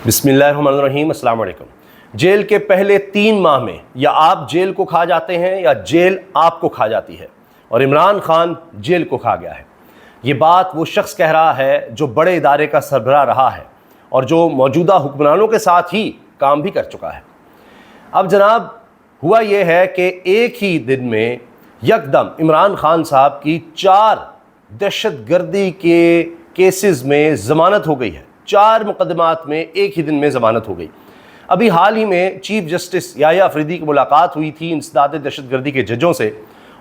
बिस्मिल्लाहिर्रहमानिर्रहीम, अस्सलाम वालेकुम। जेल के पहले 3 माह में या आप जेल को खा जाते हैं या जेल आपको खा जाती है, और इमरान खान जेल को खा गया है। ये बात वो शख्स कह रहा है जो बड़े इदारे का सरबराह रहा है और जो मौजूदा हुक्मरानों के साथ ही काम भी कर चुका है। अब जनाब, हुआ ये है कि एक ही दिन में यकदम इमरान खान साहब की 4 दहशतगर्दी के केसेस में ज़मानत हो गई है। 4 मुकदमात में एक ही दिन में ज़मानत हो गई। अभी हाल ही में चीफ जस्टिस याह्या अफरीदी की मुलाकात हुई थी इंसदाद दहशतगर्दी के जजों से,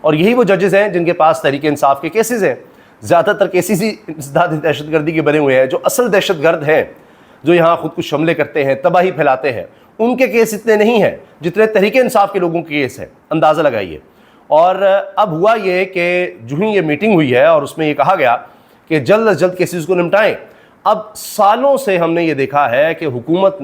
और यही वो जजेस हैं जिनके पास तहरीक इंसाफ के केसेस हैं। ज़्यादातर केसेस ही इंसदाद दहशतगर्दी के बने हुए हैं। जो असल दहशतगर्द हैं, जो यहाँ खुद कुछ हमले करते हैं, तबाही फैलाते हैं, उनके केस इतने नहीं हैं जितने तहरीक इंसाफ के लोगों के केस हैं। अंदाज़ा लगाइए। और अब हुआ ये कि जो ही ये मीटिंग हुई है और उसमें ये कहा गया कि जल्द अज जल्द केसेस को निपटाएं। अब सालों से हमने ये देखा है कि हुकूमत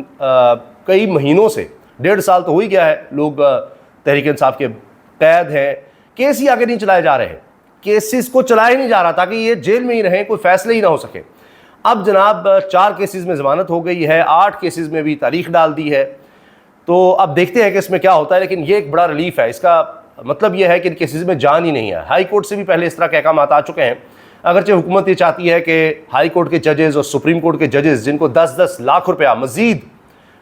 कई महीनों से, 1.5 साल तो हो ही गया है, लोग तहरीक इंसाफ के कैद हैं, केस ही आगे नहीं चलाए जा रहे हैं। केसेस को चलाया ही नहीं जा रहा ताकि ये जेल में ही रहें, कोई फैसले ही ना हो सके। अब जनाब 4 केसेस में ज़मानत हो गई है, 8 केसेस में भी तारीख डाल दी है। तो अब देखते हैं कि इसमें क्या होता है, लेकिन ये एक बड़ा रिलीफ है। इसका मतलब यह है कि इन केसेस में जान ही नहीं है। हाई कोर्ट से भी पहले इस तरह के अहकाम आ चुके हैं। अगरचे हुकूमत ये चाहती है कि हाई कोर्ट के जजेस और सुप्रीम कोर्ट के जजेस, जिनको 10-10 लाख रुपया मजीद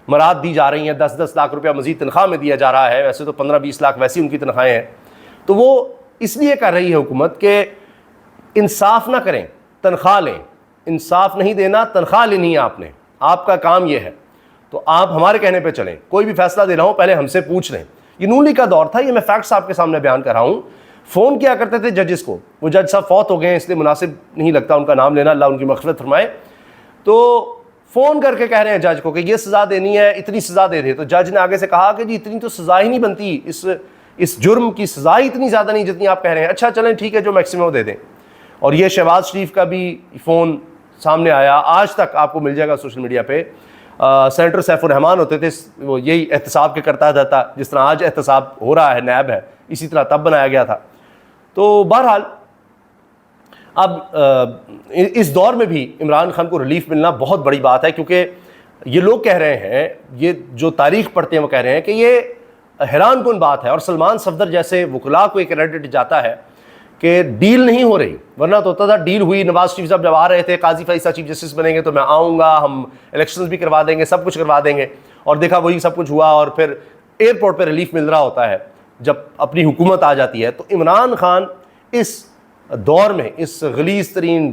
मराद दी जा रही हैं, 10-10 लाख रुपया मजीद तनख्वाह में दिया जा रहा है, वैसे तो 15-20 लाख वैसी उनकी तनख्वाहें हैं, तो वो इसलिए कर रही है हुकूमत कि इंसाफ ना करें, तनख्वाह लें। इंसाफ नहीं देना, तनख्वाह लेनी है आपने, आपका काम ये है। तो आप हमारे कहने पे चलें, कोई भी फैसला देना हो पहले हमसे पूछ लें। ये नून लीग का दौर था, ये मैं फैक्ट्स आपके सामने बयान कर रहा हूँ। फ़ोन किया करते थे जजेस को, वो जज साहब फौत हो गए हैं इसलिए मुनासिब नहीं लगता उनका नाम लेना, अल्लाह उनकी मग़फ़िरत फरमाए। तो फ़ोन करके कह रहे हैं जज को कि ये सज़ा देनी है, इतनी सज़ा दे दे। तो जज ने आगे से कहा कि जी इतनी तो सज़ा ही नहीं बनती, इस जुर्म की सज़ा ही इतनी ज़्यादा नहीं जितनी आप कह रहे हैं। अच्छा चलें ठीक है, जो मैक्सिमम दे दें। और ये शहबाज शरीफ का भी फ़ोन सामने आया, आज तक आपको मिल जाएगा सोशल मीडिया पर। सेनेटर सैफुर रहमान होते थे, वो यही एहतसाब के करता था, जिस तरह आज एहतसाब हो रहा है, नैब है, इसी तरह तब बनाया गया था। तो बहरहाल अब इस दौर में भी इमरान खान को रिलीफ मिलना बहुत बड़ी बात है, क्योंकि ये लोग कह रहे हैं, ये जो तारीख पढ़ते हैं वो कह रहे हैं कि ये हैरान कुन बात है। और सलमान सफदर जैसे वकला को एक क्रेडिट जाता है कि डील नहीं हो रही, वरना तो होता था डील हुई। नवाज शरीफ साहब जब आ रहे थे, काजी फैसल चीफ जस्टिस बनेंगे तो मैं आऊँगा, हम इलेक्शंस भी करवा देंगे, सब कुछ करवा देंगे। और देखा वही सब कुछ हुआ, और फिर एयरपोर्ट पर रिलीफ मिल रहा होता है जब अपनी हुकूमत आ जाती है। तो इमरान खान इस दौर में, इस गलीज़ तरीन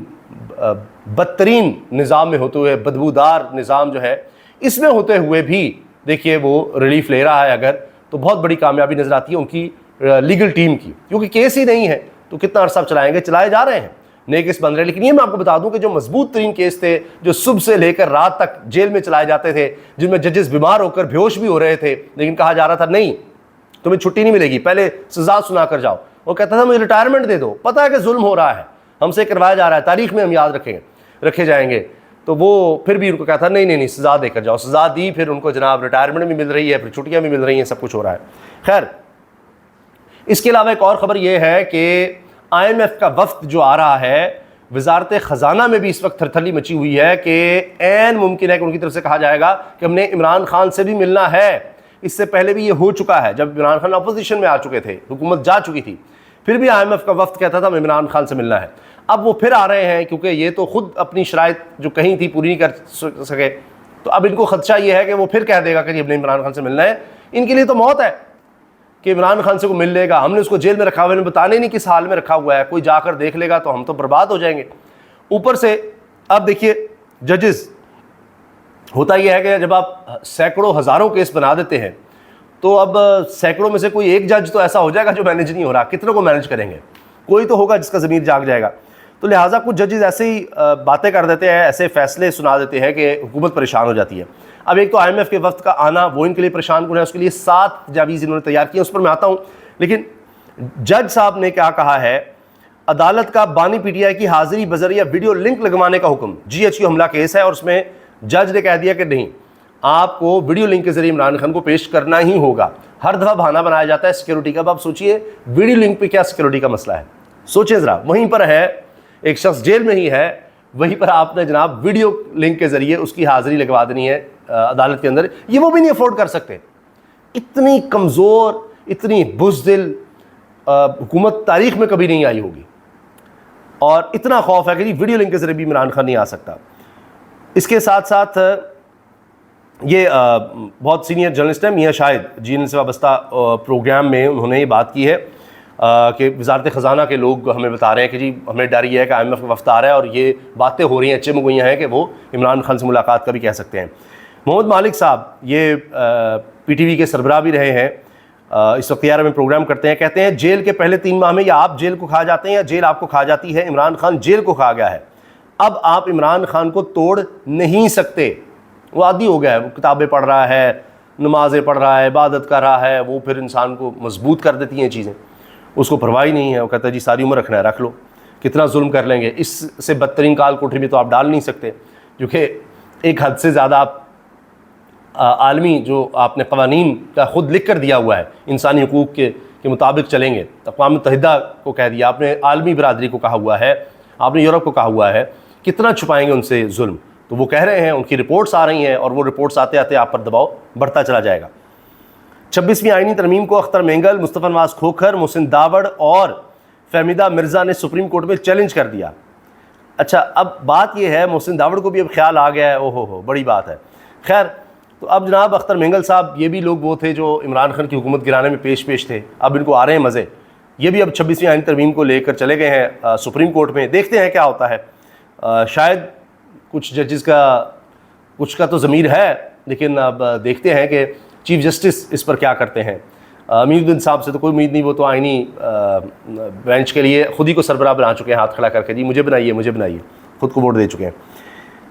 बदतरीन निज़ाम में होते हुए, बदबूदार निज़ाम जो है, इसमें होते हुए भी देखिए वो रिलीफ ले रहा है। अगर तो बहुत बड़ी कामयाबी नज़र आती है उनकी लीगल टीम की, क्योंकि केस ही नहीं है तो कितना अरसा चलाएंगे, चलाए जा रहे हैं, नए केस बन रहे हैं। लेकिन ये मैं आपको बता दूं कि जो मजबूत तरीन केस थे, जो सुबह से लेकर रात तक जेल में चलाए जाते थे, जिनमें जजेस बीमार होकर बेहोश भी हो रहे थे, लेकिन कहा जा रहा था नहीं तुम्हें छुट्टी नहीं मिलेगी, पहले सजा सुना कर जाओ। वो कहता था मुझे रिटायरमेंट दे दो, पता है कि जुल्म हो रहा है, हमसे करवाया जा रहा है, तारीख में हम याद रखे जाएंगे। तो वो फिर भी उनको कहता नहीं नहीं नहीं, सजा देकर जाओ। सजा दी, फिर उनको जनाब रिटायरमेंट भी मिल रही है, फिर छुट्टियाँ भी मिल रही हैं, सब कुछ हो रहा है। खैर, इसके अलावा एक और ख़बर यह है कि IMF का वफ्द जो आ रहा है, वजारत ख़जाना में भी इस वक्त थरथली मची हुई है कि ऐन मुमकिन है कि उनकी तरफ से कहा जाएगा कि हमने इमरान खान से भी मिलना है। इससे पहले भी ये हो चुका है, जब इमरान खान अपोजिशन में आ चुके थे, हुकूमत जा चुकी थी, फिर भी IMF का वफ्द कहता था हमें इमरान खान से मिलना है। अब वो फिर आ रहे हैं, क्योंकि ये तो खुद अपनी शराइत जो कहीं थी पूरी नहीं कर सके, तो अब इनको खदशा ये है कि वो फिर कह देगा कि हमने इमरान खान से मिलना है। इनके लिए तो मौत है कि इमरान खान से को मिल लेगा, हमने उसको जेल में रखा हुआ है, बताने नहीं किस हाल में रखा हुआ है, कोई जाकर देख लेगा तो हम तो बर्बाद हो जाएंगे। ऊपर से अब देखिए जजेस, होता यह है कि जब आप सैकड़ों हज़ारों केस बना देते हैं, तो अब सैकड़ों में से कोई एक जज तो ऐसा हो जाएगा जो मैनेज नहीं हो रहा, कितनों को मैनेज करेंगे, कोई तो होगा जिसका ज़मीर जाग जाएगा। तो लिहाजा कुछ जजेस ऐसे ही बातें कर देते हैं, ऐसे फैसले सुना देते हैं कि हुकूमत परेशान हो जाती है। अब एक तो IMF के वक्त का आना, वो इनके लिए परेशान कौन है, उसके लिए 7 तजावीज़ इन्होंने तैयार किए, उस पर मैं आता हूँ। लेकिन जज साहब ने क्या कहा है, अदालत का बानी PTI की हाजिरी बजरिया वीडियो लिंक लगवाने का हुक्म, GHQ हमला केस है, और उसमें जज ने कह दिया कि नहीं, आपको वीडियो लिंक के जरिए इमरान खान को पेश करना ही होगा। हर दफ़ा बहाना बनाया जाता है सिक्योरिटी का। अब आप सोचिए वीडियो लिंक पे क्या सिक्योरिटी का मसला है, सोचिए ज़रा। वहीं पर है, एक शख्स जेल में ही है, वहीं पर आपने जनाब वीडियो लिंक के ज़रिए उसकी हाज़िरी लगवा देनी है अदालत के अंदर, ये वो भी नहीं अफोर्ड कर सकते। इतनी कमज़ोर, इतनी बुज़दिल हुकूमत तारीख़ में कभी नहीं आई होगी, और इतना खौफ है कि वीडियो लिंक के ज़रिए भी इमरान खान नहीं आ सकता। इसके साथ साथ ये बहुत सीनियर जर्नलिस्ट हैं मियाँ शाहिद, जीएनएल से वाबस्ता प्रोग्राम में उन्होंने ये बात की है कि वज़ारत ख़ज़ाना के लोग हमें बता रहे हैं कि जी हमें डर ये है कि IMF का वफ़द आ रहा है, और ये बातें हो रही हैं, चिमगोइयाँ हैं कि वो इमरान खान से मुलाकात का भी कह सकते हैं। मोहम्मद मालिक साहब ये PTV के सरबराह भी रहे हैं, इस वक्त यार में प्रोग्राम करते हैं, कहते हैं जेल के पहले 3 माह में या आप जेल को खा जाते हैं या जेल आपको खा जाती है। इमरान खान जेल को खा गया है, अब आप इमरान खान को तोड़ नहीं सकते। वो आदी हो गया है, वो किताबें पढ़ रहा है, नमाज़ें पढ़ रहा है, इबादत कर रहा है, वो फिर इंसान को मजबूत कर देती हैं चीज़ें, उसको परवाही नहीं है। वो कहता है जी सारी उम्र रखना है रख लो, कितना जुल्म कर लेंगे, इससे बदतरीन काल कोठरी में तो आप डाल नहीं सकते, क्योंकि एक हद से ज़्यादा आप आलमी जो आपने क़वानीन का ख़ुद लिख कर दिया हुआ है, इंसानी हकूक़ के मुताबिक चलेंगे। अक़वाम मुत्तहिदा को कह दिया आपने, आलमी बरादरी को कहा हुआ है, आपने यूरोप को कहा हुआ है, कितना छुपाएंगे उनसे जुल्म। तो वो कह रहे हैं, उनकी रिपोर्ट्स आ रही हैं, और वो रिपोर्ट्स आते आते आप पर दबाव बढ़ता चला जाएगा। 26वीं आईनी तरमीम को अख्तर मेंगल, मुस्तफ़ा नवाज खोखर, मोहसिन दावड़ और फहमीदा मिर्ज़ा ने सुप्रीम कोर्ट में चैलेंज कर दिया। अच्छा, अब बात यह है, मोहसिन दावड़ को भी अब ख्याल आ गया है, ओहो हो बड़ी बात है। खैर, तो अब जनाब अख्तर मेंगल साहब, ये भी लोग वो थे जो इमरान खान की हुकूमत गिराने में पेश थे, अब इनको आ रहे हैं मज़े। ये भी अब 26वीं आईनी तरमीम को लेकर चले गए हैं सुप्रीम कोर्ट में, देखते हैं क्या होता है। शायद कुछ जजेस का कुछ का तो ज़मीर है, लेकिन अब देखते हैं कि चीफ़ जस्टिस इस पर क्या करते हैं। अमीरुद्दीन साहब से तो कोई उम्मीद नहीं, वो तो आईनी बेंच के लिए ख़ुद ही को सरबराह बना चुके हैं, हाथ खड़ा करके जी मुझे बनाइए, ख़ुद को वोट दे चुके हैं।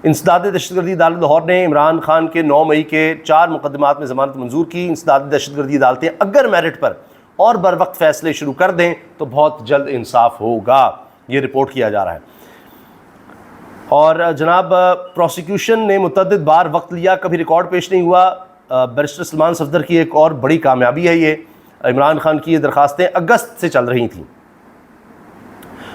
इंसदाद दहशतगर्दी अदालत लाहौर ने इमरान खान के 9 मई के 4 मुकदमात में ज़मानत मंजूर की। इंसदाद दहशतगर्दी अदालतें अगर मेरिट पर और बर वक्त फ़ैसले शुरू कर दें तो बहुत जल्द इंसाफ होगा, ये रिपोर्ट किया जा रहा है। और जनाब प्रोसिक्यूशन ने मुतअद्दिद बार वक्त लिया, कभी रिकॉर्ड पेश नहीं हुआ। बैरिस्टर सलमान सफदर की एक और बड़ी कामयाबी है ये। इमरान खान की ये दरखास्तें अगस्त से चल रही थीं।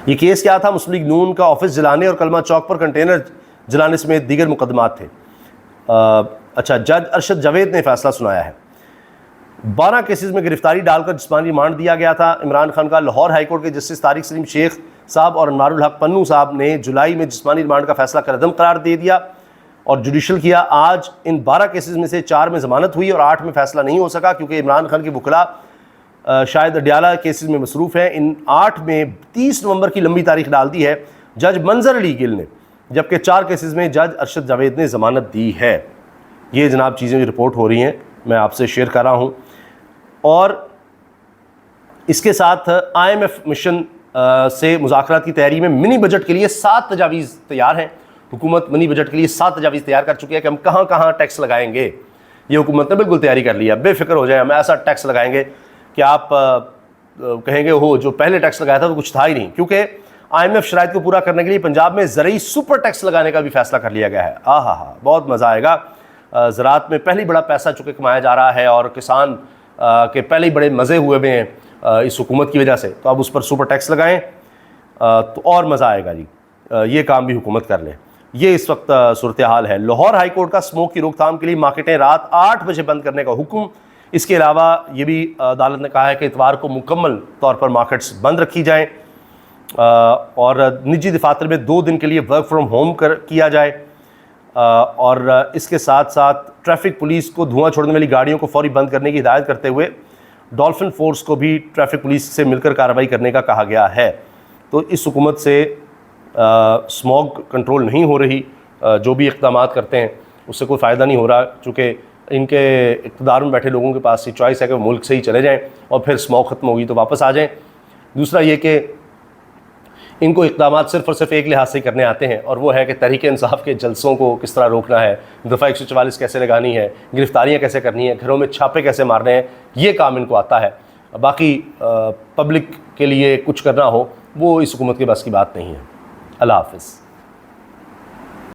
ये केस क्या था? मुस्लिम लीग नून का ऑफिस जलाने और कलमा चौक पर कंटेनर जलाने समेत दीगर मुकदमात थे। अच्छा, जज अरशद जावेद ने फैसला सुनाया है। 12 केसेस में गिरफ्तारी डालकर जिस्मानी रिमांड दिया गया था इमरान खान का। लाहौर हाईकोर्ट के जस्टिस तारिक सलीम शेख साहब और अनवारुल हक पन्नू साहब ने जुलाई में जिस्मानी रिमांड का फैसला करदम करार दे दिया और जुडिशल किया। आज इन 12 केसेस में से 4 में ज़मानत हुई और 8 में फैसला नहीं हो सका, क्योंकि इमरान खान के वकला शायद अडियाला केसेस में मसरूफ़ हैं। इन 8 में 30 नवंबर की लंबी तारीख डाल दी है जज मंजर अली गिल ने, जबकि 4 केसेस में जज अरशद जावेद ने ज़मानत दी है। ये जनाब चीज़ें रिपोर्ट हो रही हैं, मैं आपसे शेयर कर रहा हूँ। और इसके साथ IMF मिशन से मुज़ाकरात की तैयारी में मिनी बजट के लिए 7 तजावीज़ तैयार हैं। हुकूमत मिनी बजट के लिए 7 तजावीज़ तैयार कर चुकी है कि हम कहाँ कहाँ टैक्स लगाएंगे। ये हुकूमत ने बिल्कुल तैयारी कर लिया, बेफिक्र हो जाए, हम ऐसा टैक्स लगाएंगे कि आप कहेंगे हो जो पहले टैक्स लगाया था तो कुछ था ही नहीं। क्योंकि IMF शराइत को पूरा करने के लिए पंजाब में ज़रई सुपर टैक्स लगाने का भी फैसला कर लिया गया है। हाँ, बहुत मज़ा आएगा। ज़राअत में पहले ही बड़ा पैसा चुके कमाया जा रहा है और किसान के पहले ही बड़े मज़े हुए हुए हैं इस हुकूमत की वजह से, तो अब उस पर सुपर टैक्स लगाएं तो और मज़ा आएगा जी। ये काम भी हुकूमत कर ले। ये इस वक्त सूरत हाल है। लाहौर हाई कोर्ट का स्मोक की रोकथाम के लिए मार्केटें रात 8 बजे बंद करने का हुक्म। इसके अलावा ये भी अदालत ने कहा है कि इतवार को मुकम्मल तौर पर मार्केट्स बंद रखी जाएँ और निजी दफातर में 2 दिन के लिए वर्क फ्रॉम होम किया जाए। और इसके साथ साथ ट्रैफिक पुलिस को धुआं छोड़ने वाली गाड़ियों को फौरी बंद करने की हिदायत करते हुए डॉल्फिन फोर्स को भी ट्रैफिक पुलिस से मिलकर कार्रवाई करने का कहा गया है। तो इस हुकूमत से स्मॉग कंट्रोल नहीं हो रही, जो भी इक़दाम करते हैं उससे कोई फ़ायदा नहीं हो रहा, चूँकि इनके इक़्तिदार में बैठे लोगों के पास ये चॉइस है कि मुल्क से ही चले जाएँ और फिर स्मॉग ख़त्म होगी तो वापस आ जाएँ। दूसरा ये कि इनको इक़दाम सिर्फ़ और सिर्फ एक लिहाज से करने आते हैं, और वो है कि तहरीक इंसाफ के जलसों को किस तरह रोकना है, दफ़ा 144 कैसे लगानी है, गिरफ्तारियाँ कैसे करनी है, घरों में छापे कैसे मारने हैं, ये काम इनको आता है। बाकी पब्लिक के लिए कुछ करना हो वो इस हुकूमत के बस की बात नहीं है। अल्लाह हाफ़िज़।